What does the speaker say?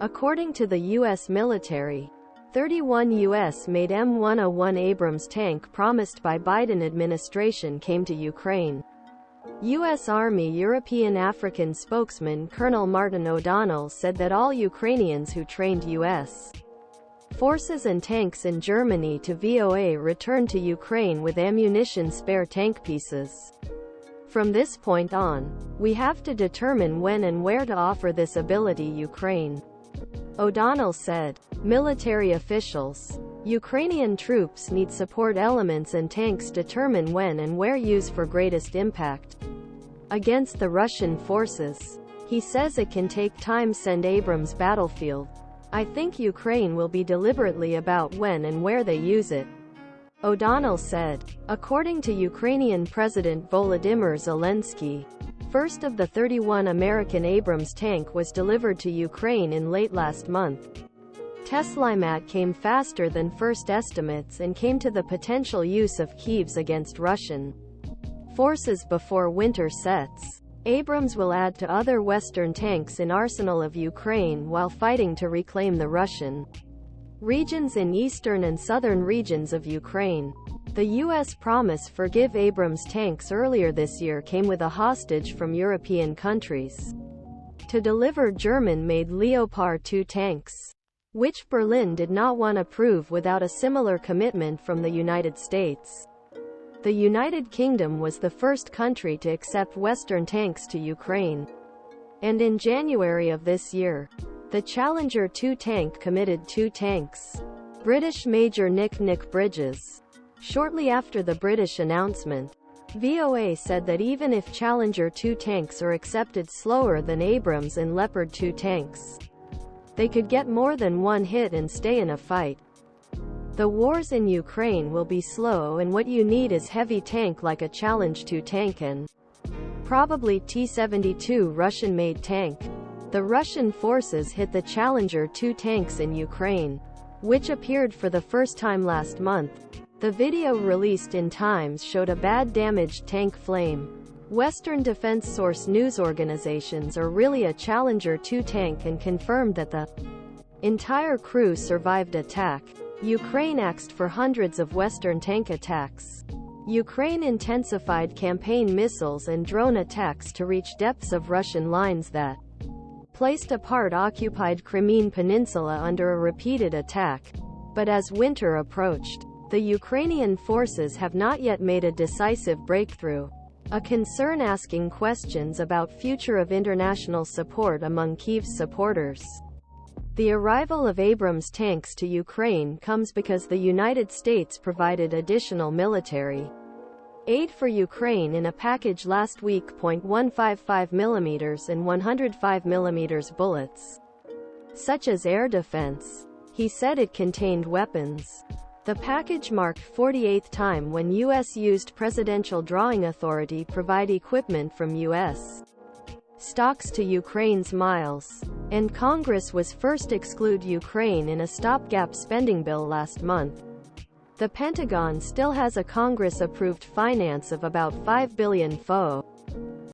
According to the U.S. military, 31 U.S.-made M101 Abrams tank promised by Biden administration came to Ukraine. U.S. Army European African spokesman Colonel Martin O'Donnell said that all Ukrainians who trained U.S. forces and tanks in Germany to VOA returned to Ukraine with ammunition spare tank pieces. From this point on, we have to determine when and where to offer this ability Ukraine. O'Donnell said. Military officials. Ukrainian troops need support elements and tanks determine when and where use for greatest impact against the Russian forces. He says it can take time send Abrams battlefield. I think Ukraine will be deliberately about when and where they use it, O'Donnell said. According to Ukrainian President Volodymyr Zelensky, first of the 31 American Abrams tank was delivered to Ukraine in late last month. Teslimat came faster than first estimates and came to the potential use of Kyiv's against Russian forces before winter sets. Abrams will add to other Western tanks in arsenal of Ukraine while fighting to reclaim the Russian regions in eastern and southern regions of Ukraine. The U.S. promise for give Abrams tanks earlier this year came with a hostage from European countries to deliver German-made Leopard 2 tanks, which Berlin did not want to prove without a similar commitment from the United States. The United Kingdom was the first country to accept Western tanks to Ukraine. And in January of this year, the Challenger 2 tank committed 2 tanks. British Major Nick Bridges. Shortly after the British announcement, VOA said that even if Challenger 2 tanks are accepted slower than Abrams and Leopard 2 tanks, they could get more than one hit and stay in a fight. The wars in Ukraine will be slow and what you need is heavy tank like a Challenge 2 tank and probably T-72 Russian-made tank. The Russian forces hit the Challenger 2 tanks in Ukraine, which appeared for the first time last month. The video released in Times showed a bad damaged tank flame. Western defense source news organizations are really a Challenger 2 tank and confirmed that the entire crew survived attack. Ukraine asked for hundreds of Western tank attacks. Ukraine intensified campaign missiles and drone attacks to reach depths of Russian lines that placed a part-occupied Crimean Peninsula under a repeated attack. But as winter approached, the Ukrainian forces have not yet made a decisive breakthrough, a concern asking questions about future of international support among Kyiv's supporters. The arrival of Abrams tanks to Ukraine comes because the United States provided additional military aid for Ukraine in a package last week. .155 mm and 105 mm bullets, such as air defense. He said it contained weapons. The package marked 48th time when U.S. used presidential drawing authority provide equipment from U.S. stocks to Ukraine's miles, and Congress was first exclude Ukraine in a stopgap spending bill last month. The Pentagon still has a Congress-approved finance of about $5 billion.